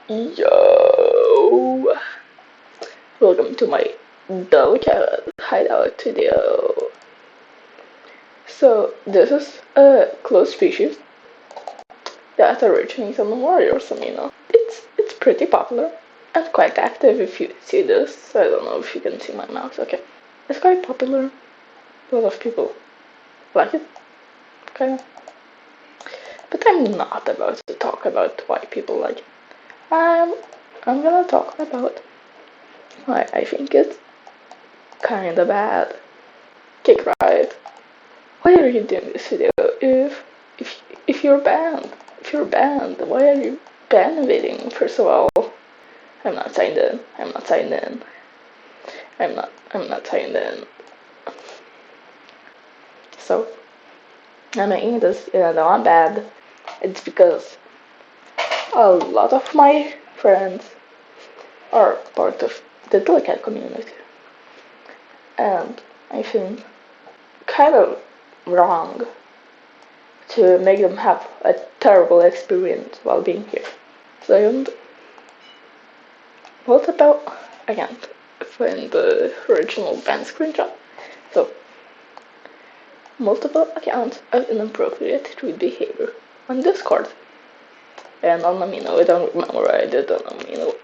Yo! Welcome to my Delicat hideout video. So, this is a close species that originates on the warriors amino. It's pretty popular and quite active if you see this. I don't know if you can see my mouse, okay. It's quite popular. A lot of people like it, kinda. But I'm not about to talk about why people like it. I'm gonna talk about why I think it's kinda bad. Kick right. Why are you doing this video if you're banned? If you're banned, why are you ban evading? First of all, I'm not signed in. I'm not signed in. I'm not signed in. So I'm making this even though I'm bad. It's because a lot of my friends are part of the Delicat community. And I think kind of wrong to make them have a terrible experience while being here. Second, what about, again, find the original ban screenshot. So, multiple accounts of inappropriate tweet behavior on Discord and on amino. I don't remember what I did on amino.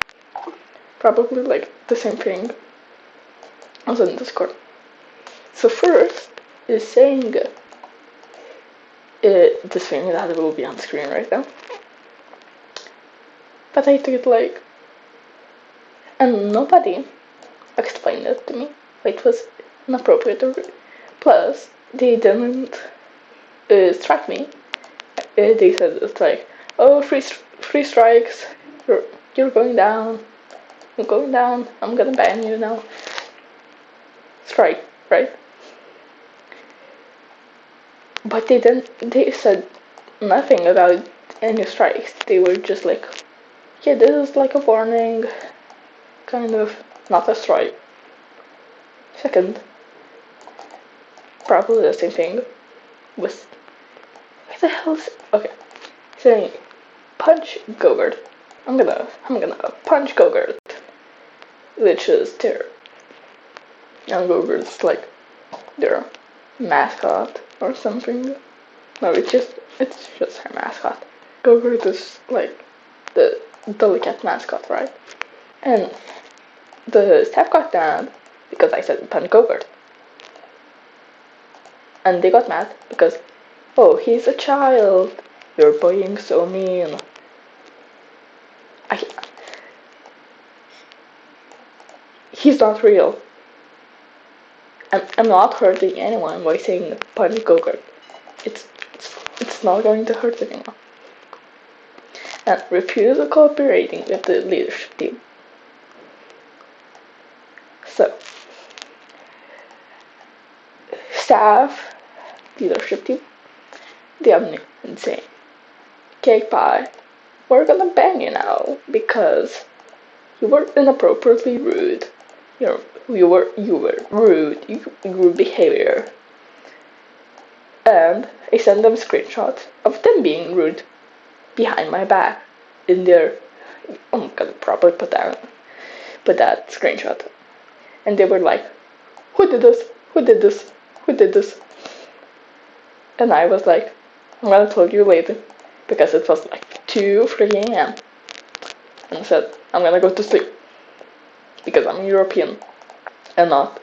Probably like the same thing as on Discord. So first is saying this thing that will be on screen right now. But I took it like, and nobody explained it to me. It was inappropriate. Plus, they didn't strike me. They said it's like, oh, three strikes. You're going down. You're going down. I'm gonna ban you now. Strike, right? But they didn't. They said nothing about any strikes. They were just like, yeah, this is like a warning, kind of, not a strike. Second, probably the same thing with, what the hell is, okay, saying, punch Gogurt. I'm gonna punch Gogurt, which is their, and Gogurt's like their mascot or something. No, it's just her mascot. Gogurt is like the Delicat mascot, right? And the staff got mad because I said punch Gogurt. And they got mad because, oh, he's a child. You're being so mean. He's not real. I'm not hurting anyone by saying punch Gogurt. It's not going to hurt anyone. And refuse cooperating with the leadership team. So, staff, leadership team, they are insane. Cake pie, we're gonna ban you now because you were inappropriately rude. You were rude. Rude behavior. And I sent them screenshots of them being rude behind my back in their. I'm gonna probably put that screenshot. And they were like, "Who did this? Who did this? Who did this?" And I was like, "I'm gonna tell you later," because it was like 2-3 a.m. And I said, "I'm gonna go to sleep because I'm European and not,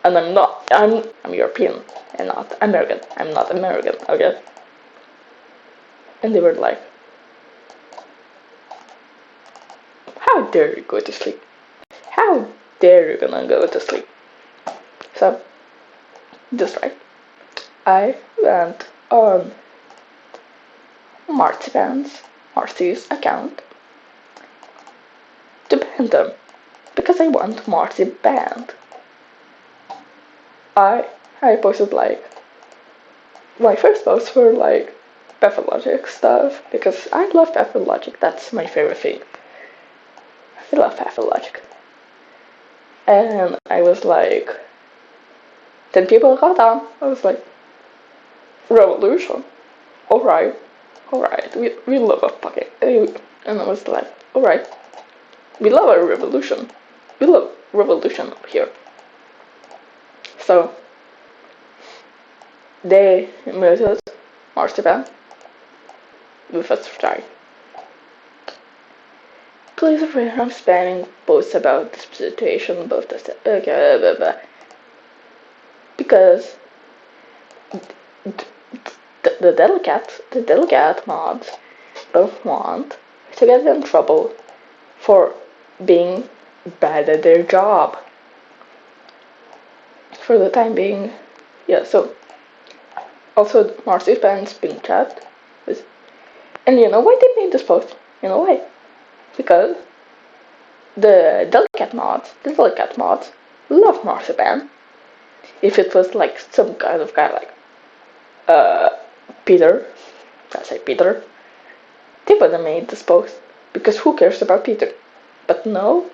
and I'm European and not American. I'm not American, okay?" And they were like, "How dare you go to sleep? How dare you gonna go to sleep?" So, just right, I went on Marcy's account to ban them because I want Marcy banned. I posted like, my first posts were like pathologic stuff because I love pathologic. That's my favorite thing. I love pathologic. And I was like, 10 people got on. I was like, revolution. Alright, we love a fucking, And I was like, alright, we love a revolution. We love revolution here. So they muted marzipan with a strike. Please refrain from spamming posts about this situation, both the okay, blah, blah. Because the Delicat mods don't want to get in trouble for being bad at their job. For the time being, yeah. So also Marzipan's being trapped, and you know why they made this post? You know why? Because the Delicat mods love Marzipan. If it was like some kind of guy like Peter, I say Peter, they would have made this post. Because who cares about Peter? But no,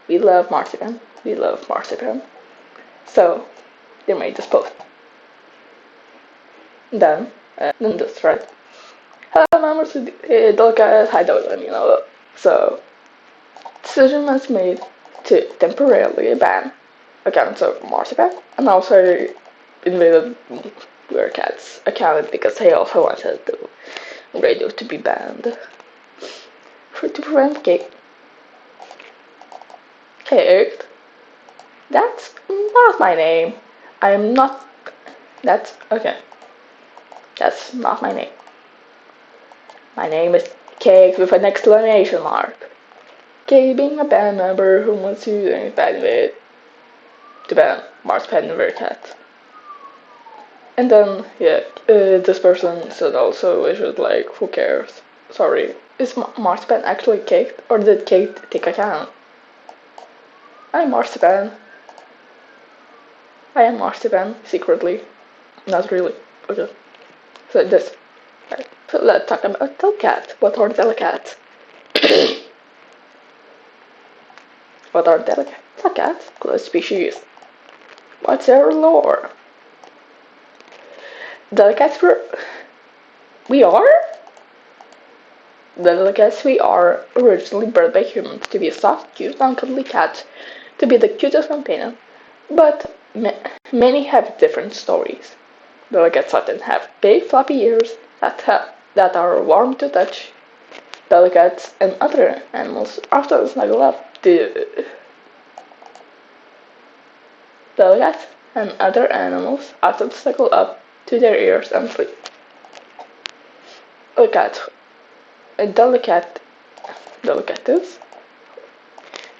we love Marzipan. We love Marzipan. So they made this post. Then this thread. Hello members of Delicat hideout, you know. So decision was made to temporarily ban accounts of Marzipan and also invaded Delicat account because he also wanted the radio to be banned to prevent kicked. That's not my name. I am not. That's okay. That's not my name. My name is Cake with an exclamation mark. Cake being a band member who wants to invade the band Marzipan Cat. And then, yeah, this person said also, which was like, who cares? Sorry. Is Marzipan actually caked, or did Cake take account? I'm Marzipan. I am Marzipan, secretly. Not really. Okay. So this. Right. So let's talk about Delicat. What are Delicats? What are Delicats? Delicats, close species. What's their lore? Delicats we are? Delicats we are originally bred by humans to be a soft, cute, and cuddly cat, to be the cutest companion, but many have different stories. Delicats often have big floppy ears that are warm to touch. Delicats and other animals often snuggle up to Delicats and other animals often snuggle up to their ears and sleep.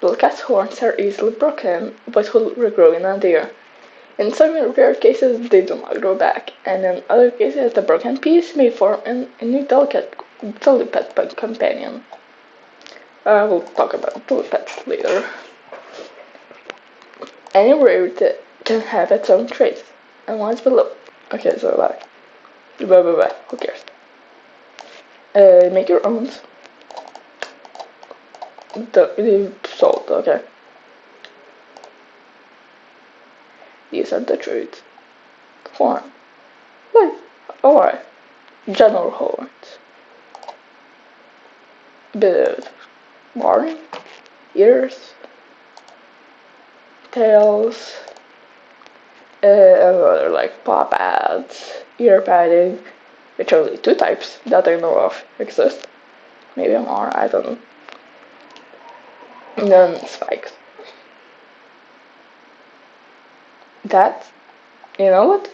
Delicat's horns are easily broken but will regrow in a year. In some rare cases, they do not grow back, and in other cases, the broken piece may form a new Delicat companion. We'll talk about Delicats later. Any rarity can have its own traits, and one's below. Okay, so like, who cares? Make your own. The salt, okay. These are the traits. Horn. Like, alright. General horns. Bit of warning. Ears. Tails. Other like paw pads. Ear padding. Which are only two types that I know of exist. Maybe more, I don't know. And then spikes. That, you know what?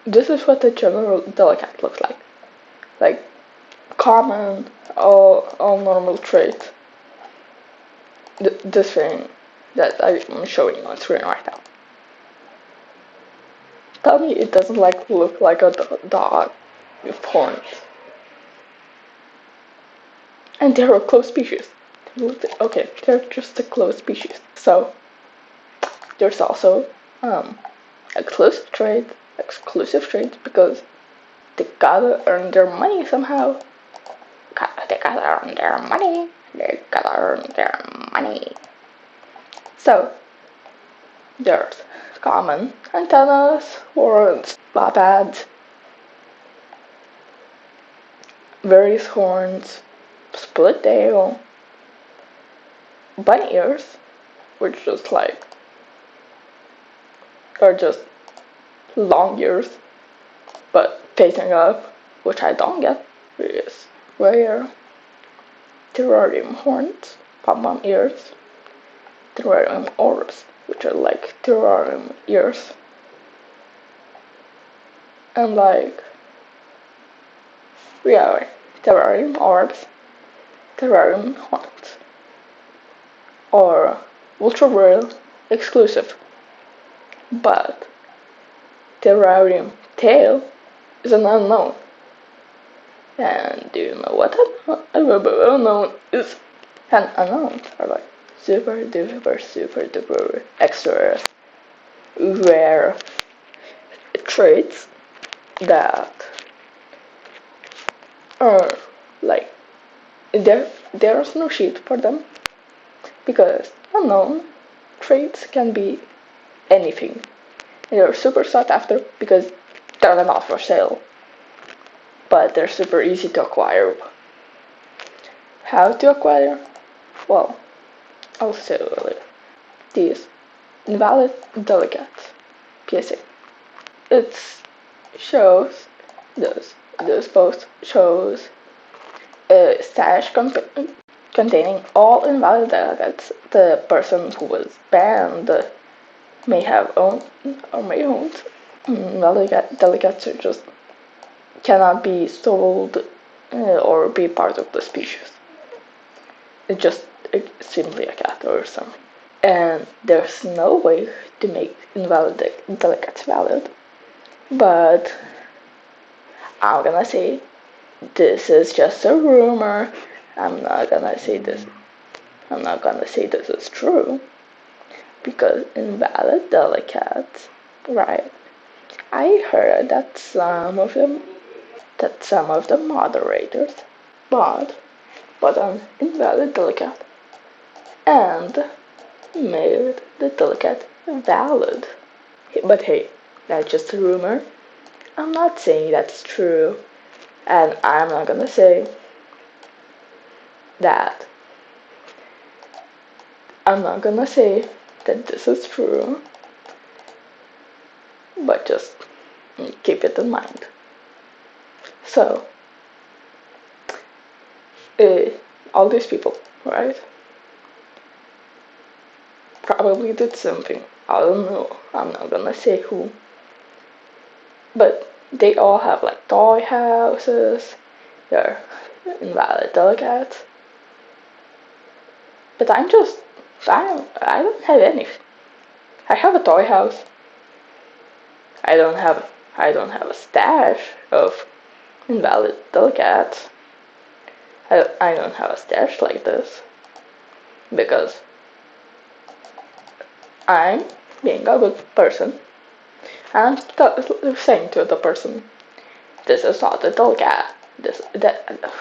This is what the general Delicat looks like. Like, common, all normal trait. This thing that I'm showing you on screen right now. Tell me it doesn't like look like a dog with horns. And they're a close species. Okay, they're just a close species. So there's also exclusive trade because they gotta earn their money somehow. They gotta earn their money. They gotta earn their money. So there's common antennas, horns, paw pads, various horns, split tail, bunny ears, which just like are just long ears, but facing up, which I don't get, is rare. Terrarium horns, pom-pom ears, terrarium orbs, which are like terrarium ears, and like, yeah, terrarium orbs, terrarium horns, or ultra rare exclusive, but terrarium tail is an unknown. And do you know what an unknown is? An unknown are like super duper super duper extra rare traits that are like there's no sheet for them because unknown traits can be anything. They're super sought after because they're not for sale, but they're super easy to acquire. How to acquire? Well, I'll say it later. These invalid delegates. PSA. It shows this post shows a stash containing all invalid delegates the person who was banned may have owned or may own. Delegates are just cannot be sold or be part of the species. It's just simply a cat or something. And there's no way to make invalid delegates valid. But I'm gonna say this is just a rumor. I'm not gonna say this is true. Because invalid delegates, right? I heard that some of the moderators bought an invalid delegate and made the delegate valid. But hey, that's just a rumor. I'm not saying that's true, and I'm not gonna say that. I'm not gonna say that this is true, but just keep it in mind. So, all these people, right? Probably did something. I don't know. I'm not gonna say who. But they all have like toy houses. They're invalid delegates. But I don't have any. I have a toy house. I don't have a stash of invalid delegates. I don't have a stash like this because I'm being a good person and saying to the person, this is not a delegate.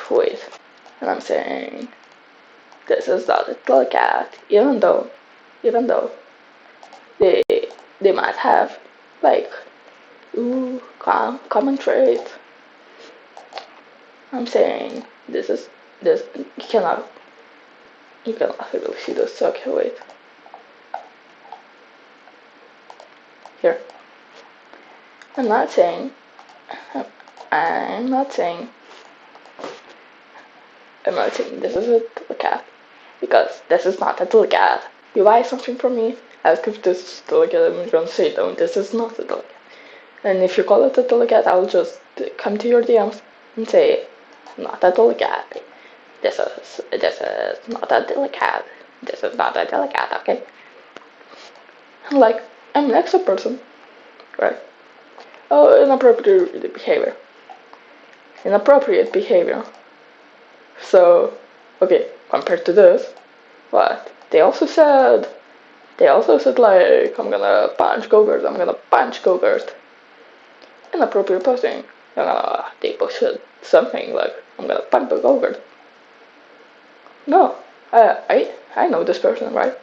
Wait, and I'm saying this is not a delegate, even though they might have like common trait. I'm saying this you cannot really see this. Okay, wait. Here. I'm not saying this is a delegate because this is not a delegate. You buy something from me, ask if this is a delegate, I'm gonna say no, this is not a delegate. And if you call it a delegate, I'll just come to your DMs and say, not a delegate. This is not a delegate. This is not a delegate, okay? Like, I'm an extra person, right? Oh, inappropriate behavior. So, okay, compared to this, what? They also said like, I'm gonna punch Gogurt. Inappropriate posting. They posted something like, I'm gonna punch Gogurt. No, I know this person, right?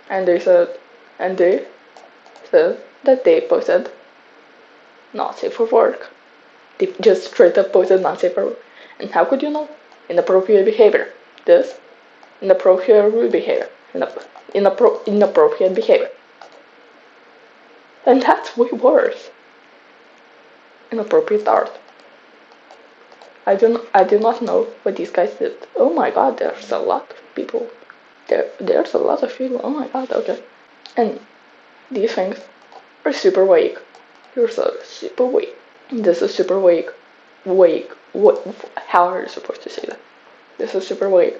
And they said that they posted not safe for work. They just straight up posted not safe for work. And how could you know? inappropriate behavior. This, inappropriate behavior. Inappropriate behavior. And that's way worse. Inappropriate art. I do not know what these guys did. Oh my god, there's a lot of people. There's a lot of people. Oh my god, okay. And these things are super vague. You're so super vague. This is super vague. Vague. What? How are you supposed to say that? This is super vague.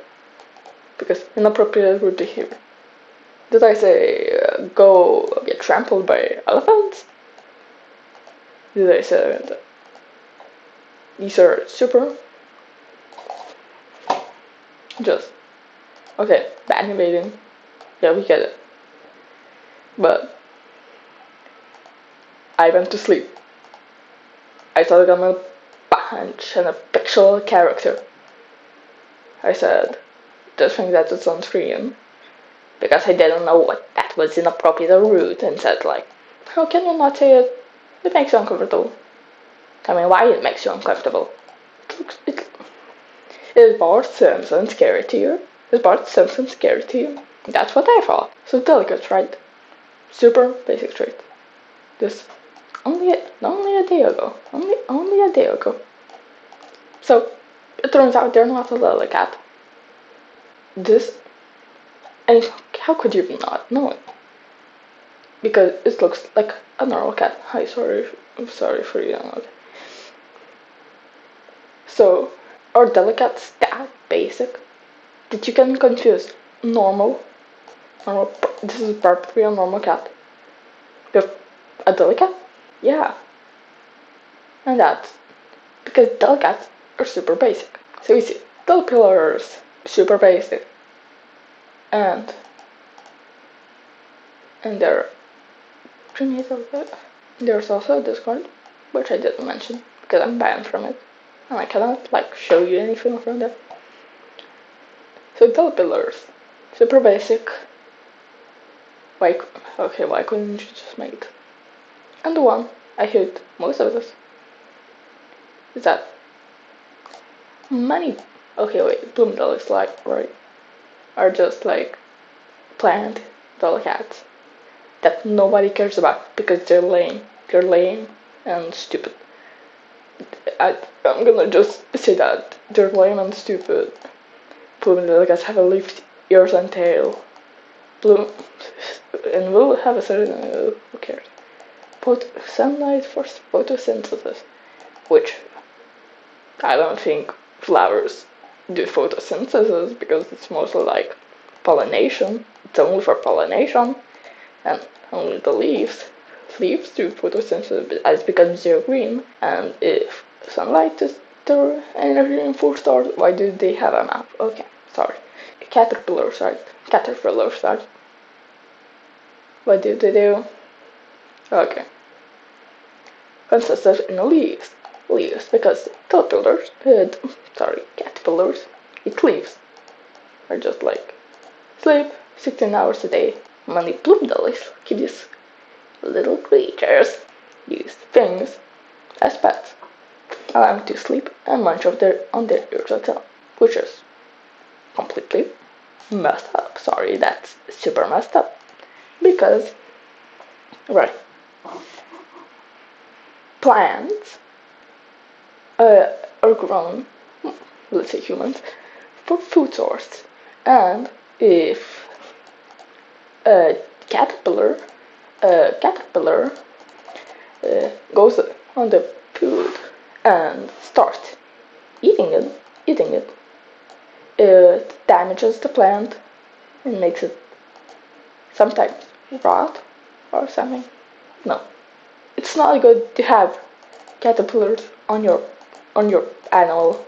Because inappropriate root behavior. Did I say go get trampled by elephants? Did I say that? These are super. Just. Okay, bad invading. Yeah, we get it. But I went to sleep. I thought I'm a punch and a fictional character. I said, just think that it's on screen. Because I didn't know what that was inappropriate or rude, and said like, how can you not say it? It makes you uncomfortable. I mean, why it makes you uncomfortable? Is Bart Simpson scary to you? Is Bart Simpson scary to you? That's what I thought. So Delicat, right? Super basic trait. This only a day ago. Only a day ago. So it turns out they're not a Delicat. This, and how could you not know it? Because it looks like a normal cat. I'm sorry for you. Okay. So are Delicats that basic that you can confuse normal? This is perfectly a normal cat with a Delicat? Yeah. And that's because Delicats are super basic. So we see Delpillars, super basic. And they're primitive. There's also a Discord, which I didn't mention because I'm banned from it. And I cannot like show you anything from there. So Delpillars, super basic. Why couldn't you just make it? And the one I hate most of this is that many bloom dollies are just like plant Delicats that nobody cares about because they're lame. They're lame and stupid. I'm gonna just say that they're lame and stupid. Bloom Delicats have a leaf, ears and tail. Bloom and will have a certain who cares? Sunlight for photosynthesis, which I don't think flowers do photosynthesis because it's mostly like pollination. It's only for pollination, and only the leaves do photosynthesis, but as becomes they're green. And if sunlight is their energy in full stars, why do they have a mouth? Okay, sorry. Caterpillars, right? What do they do? Okay. Consists in leaves, because caterpillars, eat leaves. Are just like sleep 16 hours a day. Many bloom dollies keep these little creatures, these things, as pets, allow them to sleep and munch on their ears as well, which is completely messed up. Sorry, that's super messed up. Because, right, plants are grown, let's say humans, for food source. And if a caterpillar goes on the food and starts eating it, it damages the plant and makes it sometimes rot or something. No, it's not good to have caterpillars on your animal.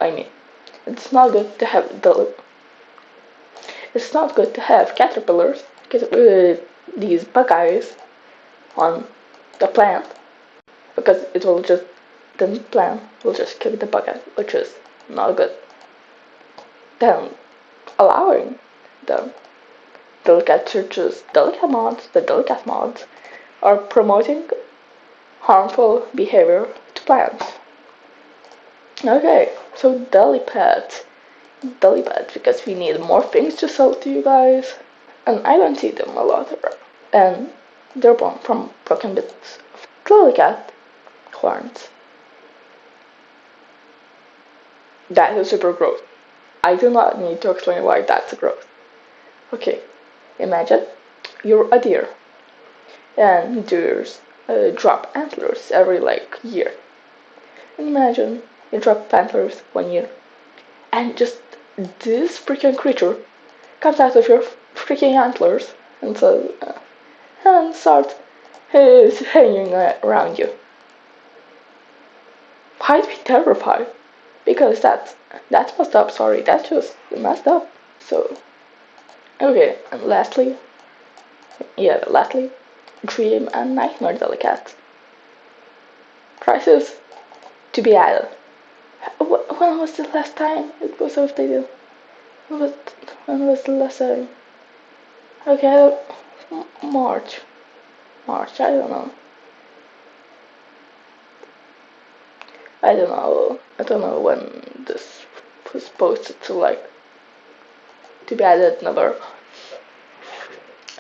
I mean, it's not good to have caterpillars, these bug eyes, on the plant, because it will just, the plant will just kill the bug eye, which is not good. Then allowing the Delicat mods are promoting harmful behavior to plants. Okay, So Delicat, because we need more things to sell to you guys, and I don't see them a lot around. And they're born from broken bits of Delicat horns. That is super gross. I do not need to explain why that's gross. Okay, imagine you're a deer, and deers drop antlers every year. And imagine you drop antlers 1 year, and just this freaking creature comes out of your freaking antlers and says, and starts hanging around you. I'd be terrified because that's messed up. Sorry, that's just messed up. So okay, and lastly, dream and nightmare Delicat. Prices to be added. When was the last time it was updated? When was the last time? Okay, March. March, I don't know. I don't know when this was posted to be added never.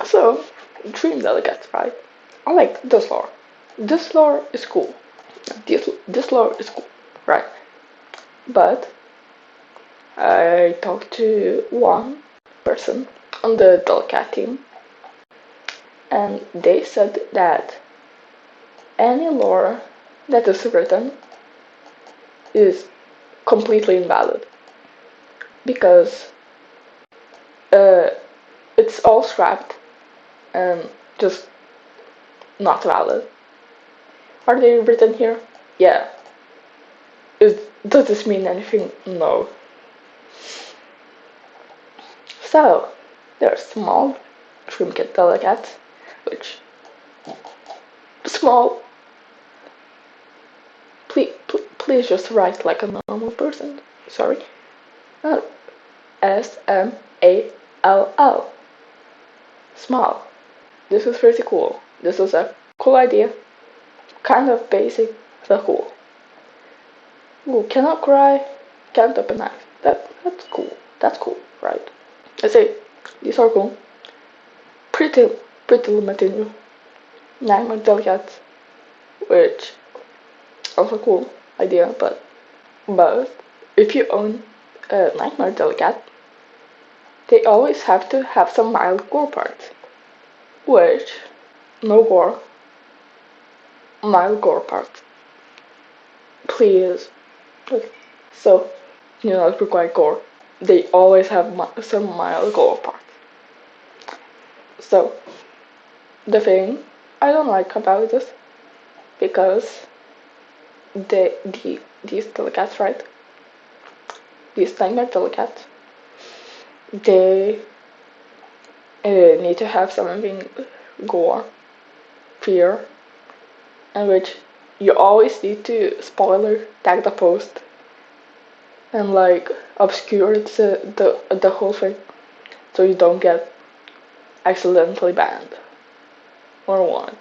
So, Dream Delicates, right? I like this lore. This lore is cool. This lore is cool, right? But I talked to one person on the Delicat team, and they said that any lore that is written is completely invalid because uh, it's all scrapped and just not valid. Are they written here? Yeah. Does this mean anything? No. So, there's small trinket delegates, which small. Please just write like a normal person. Sorry. SMALL. Small. This is pretty cool. This is a cool idea. Kind of basic, but cool. Ooh, cannot cry, can't open eyes. That's cool. That's cool, right? I say these are cool. Pretty limited Nightmare Delicat, which also cool idea, but if you own a Nightmare Delicat, they always have to have some mild gore parts. Which no gore. Mild gore parts. Please. Okay. So you not require gore. They always have some mild gore parts. So the thing I don't like about this because these Delicats, right? These Nightmare Delicats, they need to have something gore, fear, and which you always need to spoiler tag the post and obscure the whole thing so you don't get accidentally banned or warned.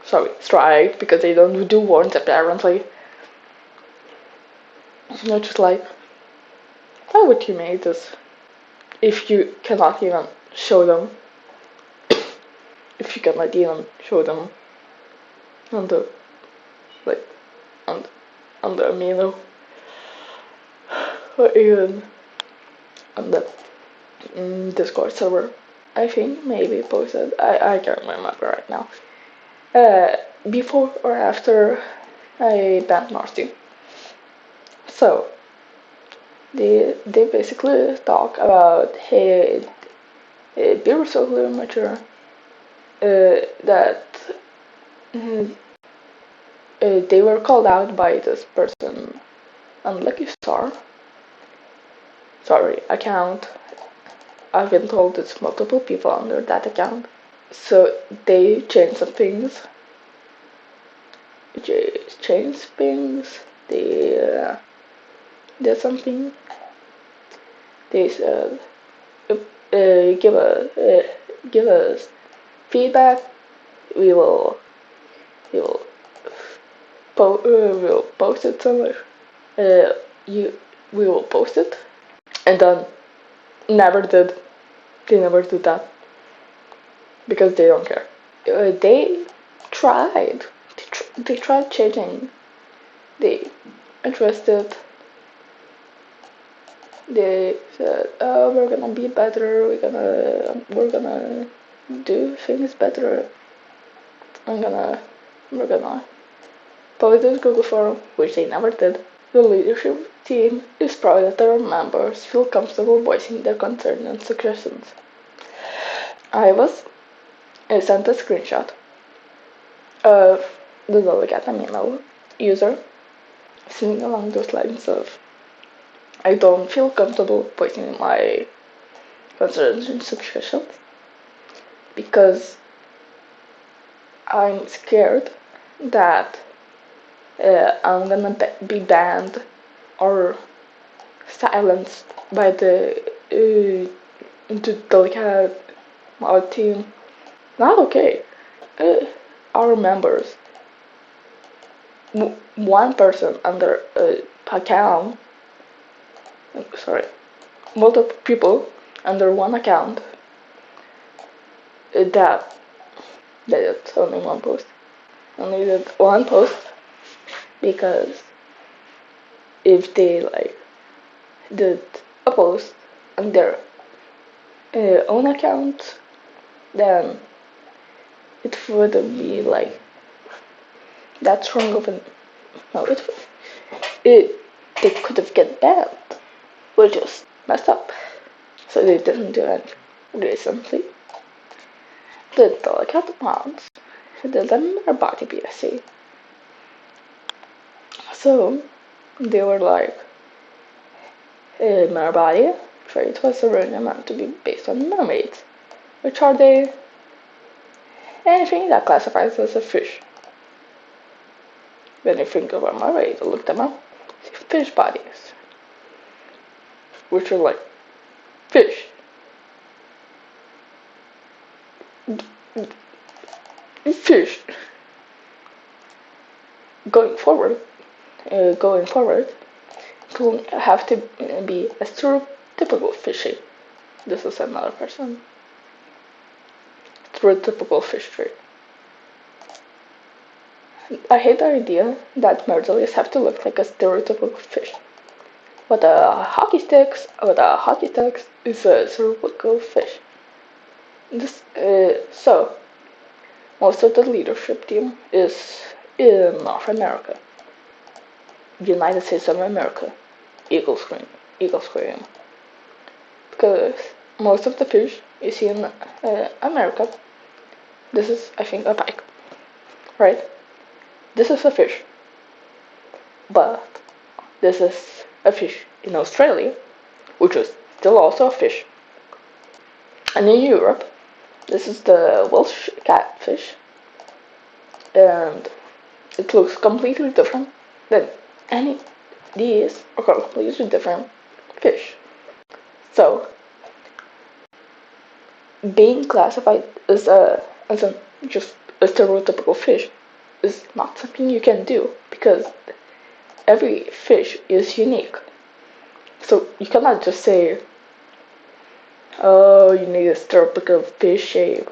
Sorry, strike because they don't do warns apparently. Not just why would you make this if you cannot even show them? If you cannot even show them on the like on the amino or even on the Discord server. I think maybe posted. I can't remember right now. Before or after I banned Marty. So they basically talk about hey, they were so mature that they were called out by this person, Unlucky Star. Sorry, account. I've been told it's multiple people under that account. So they changed some things. Changed things. They did something. They said, give us feedback. We will we'll post it somewhere. You we will post it, and then never did. They never do that because they don't care. They tried. They tried changing. They addressed it. They said, "Oh, we're gonna be better. We're gonna do things better. I'm gonna, we're gonna post this Google form," which they never did. The leadership team is proud that their members feel comfortable voicing their concerns and suggestions. I sent a screenshot of the Delicat amino user saying along those lines of, "I don't feel comfortable voicing my concerns and suggestions because I'm scared that I'm gonna be banned or silenced by the Delicat our team." Not okay. Our members, one person under account, sorry, multiple people under one account that did only one post. Only did one post because if they did a post on their own account, then it wouldn't be that strong of an no. It they could have get banned, which is messed up. So they didn't do it recently. The Delicat mounts did a body PSA. So they were like, Mermaid trait was originally meant to be based on mermaids, which are they? Anything that classifies as a fish. When you think of a mermaid, look them up. Fish bodies, which are like fish. Fish. Going forward, it will have to be a stereotypical fishy. This is another person. Stereotypical fish trait. I hate the idea that myrtles have to look like a stereotypical fish. What a hockey stick is a stereotypical fish. So, most of the leadership team is in North America. United States of America. Eagle scream. Because most of the fish is in America. This is, I think, a pike. Right? This is a fish. But this is a fish in Australia, which is still also a fish. And in Europe, this is the Welsh catfish. And it looks completely different than any these are completely different fish. So being classified as just a stereotypical fish is not something you can do because every fish is unique. So you cannot just say, "Oh, you need a stereotypical fish shape."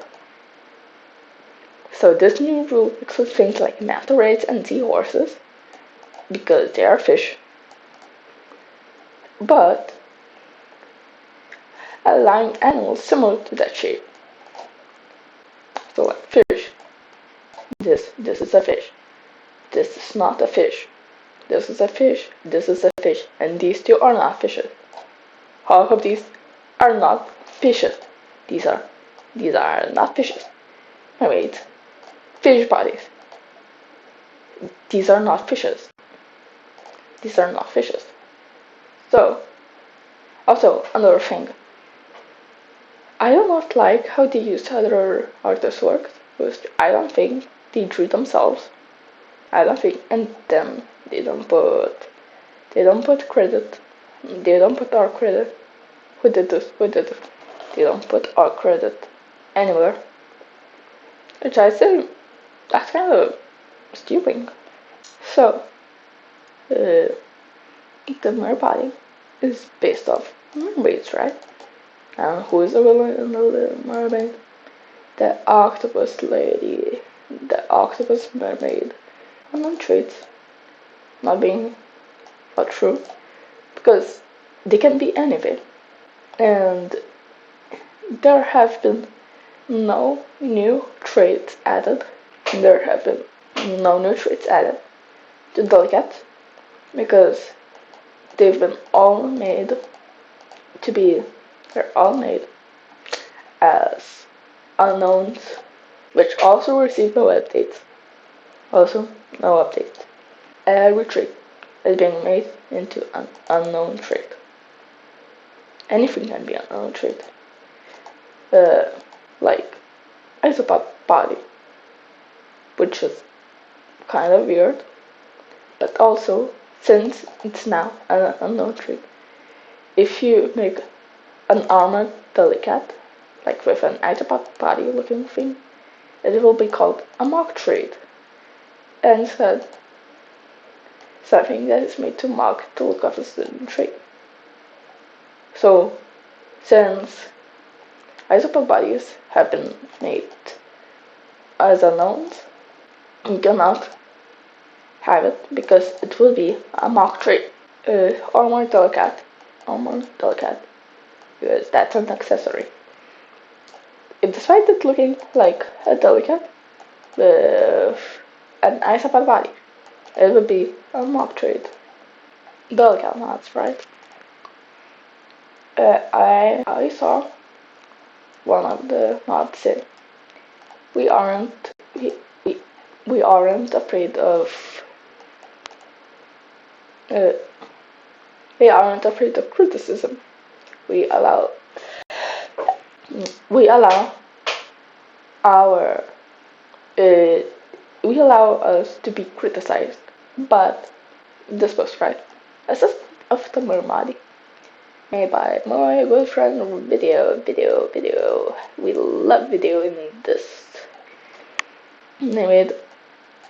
So this new rule includes things like manta rays and seahorses because they are fish, but allowing animals similar to that shape. So like fish, this is a fish. This is not a fish. This is a fish. This is a fish, and these two are not fishes. Half of these are not fishes. These are not fishes. I wait, fish bodies. These are not fishes. These are not fishes. So, also another thing. I do not like how they use other artists' works. I don't think they drew themselves. I don't think, and then they don't put credit. They don't put our credit. Who did this? Who did this? They don't put our credit anywhere. Which I say, that's kind of stupid. So, the mere body is based off mermaids, right? And who is the villain in The Little Mermaid? The octopus lady, the octopus mermaid. Unknown traits not being not true because they can be anything, and there have been no new traits added. There have been no new traits added to Delicat because they've been all made to be, they're all made as unknowns, which also receive no updates. Also, no updates. Every trait is being made into an unknown trait. Anything can be an unknown trait. Like isopod body, which is kind of weird, but also since it's now an unknown trait, if you make an armored Delicat, like with an isopod body looking thing, it will be called a mock trait, and instead something that is made to mock the look of a certain trait. So, since isopod bodies have been made as unknowns, you cannot have it because it will be a mock trait. Armored Delicat, because that's an accessory. Despite it looking like a Delicat with an isopod body, it would be a mock trait. Delicat mods, right? I saw one of the mods say we aren't we, we aren't afraid of uh, we aren't afraid of criticism. We allow we allow our uh, we allow us to be criticized, but this was right. Assist of the Mermadi, made by my good friend Video. We love Video in this. They made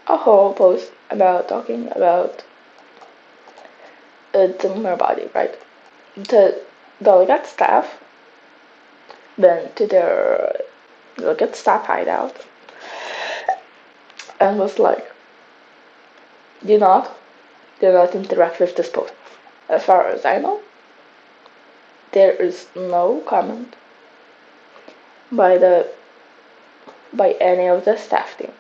a whole post about talking about the Mermadi, right? The Delicat staff went to their Delicat staff hideout and was like, do not interact with this post. As far as I know, there is no comment by any of the staff team.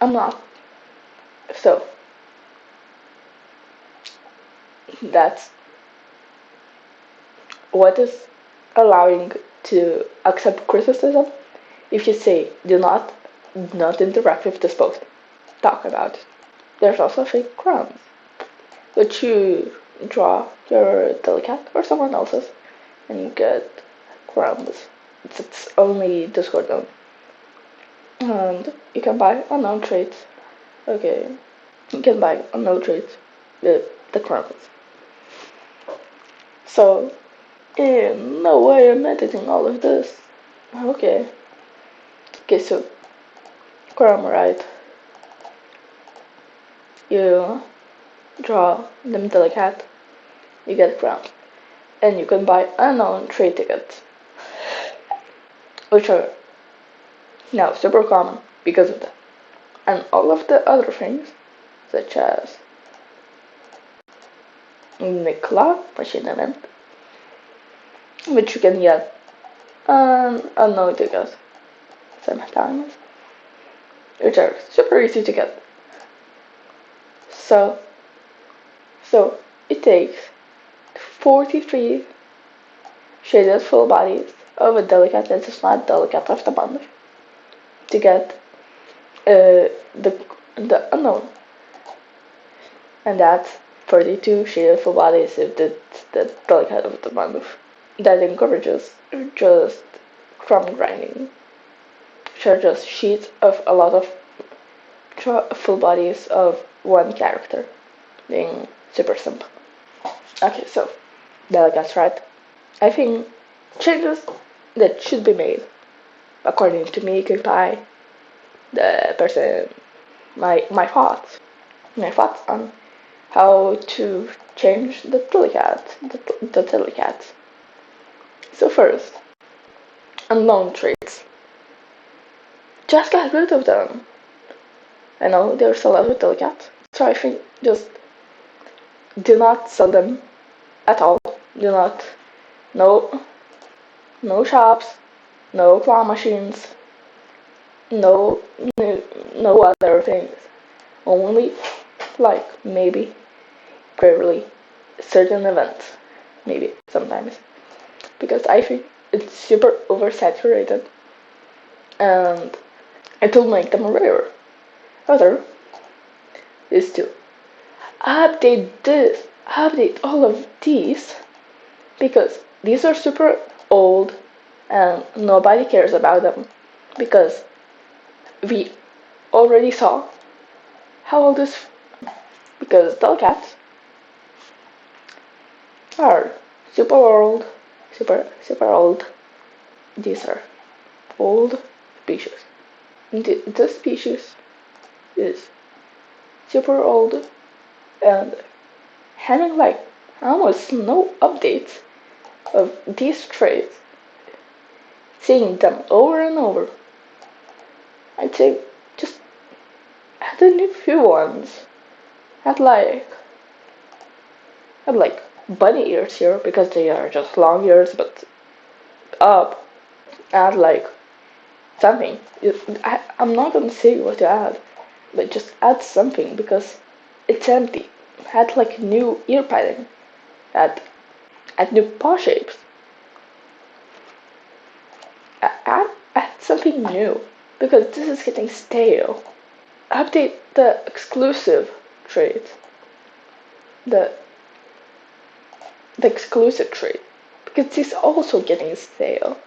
I'm not. So that's what is allowing to accept criticism. If you say do not interact with this post, talk about it. There's also fake crumbs, which you draw your Delicat or someone else's and you get crumbs. It's only Discord only. And you can buy unknown traits. Okay, you can buy unknown traits with the crumbs. So, in no way I'm editing all of this. Okay. Okay, so crumb, right? You draw them Delicat, you get crumb. And you can buy unknown trait tickets, which are now super common because of that. And all of the other things, such as Nicola machine event, which you can get unknown tickets sometimes, which are super easy to get. So it takes 43 shaded full bodies of a Delicat that is not Delicat of the month to get the unknown, and that's 32 shaded full bodies if it's the Delicat of the month. That encourages just crumb grinding, which are just sheets of a lot of full bodies of one character, being super simple. Okay, so Delicat's right. I think changes that should be made, according to me, Pie, the person, my thoughts on how to change the Delicat. So first, unknown traits. Just get rid of them. I know there's a lot of Delicat, so I think just do not sell them at all. Do not. No, no shops, no claw machines, no, no other things. Only, like, maybe, rarely, certain events. Maybe, sometimes. Because I think it's super oversaturated and it will make them rare. Other is to update all of these because these are super old and nobody cares about them because we already saw how old this because Delcats are super old, super old. These are old species. This species is super old and having like almost no updates of these traits, seeing them over and over. I'd say just add a new few ones. Add like bunny ears here because they are just long ears but up. Add like something. I'm not gonna say what to add, but just add something because it's empty. Add like new ear pattern. Add new paw shapes. Add something new because this is getting stale. Update the exclusive trait. The exclusive trait because it's also getting stale.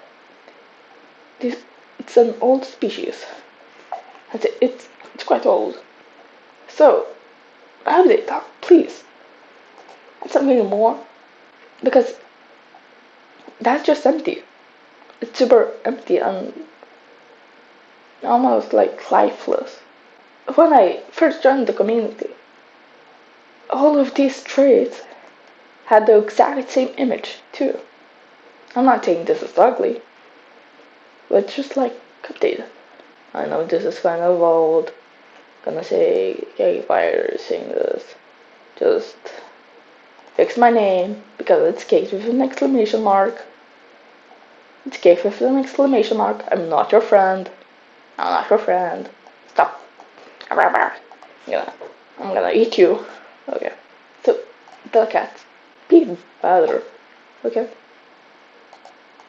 It's an old species. It's quite old. So update that, please. Add something more because that's just empty. It's super empty and almost like lifeless. When I first joined the community, all of these traits had the exact same image too. I'm not saying this is ugly, but just like updated. I know this is kind of old. Gonna say K-Fire saying this. Just fix my name because it's Kate with an exclamation mark. It's Kate with an exclamation mark. I'm not your friend. I'm not your friend. Stop. Yeah, I'm gonna eat you. Okay. So, Delicat, be better. Okay?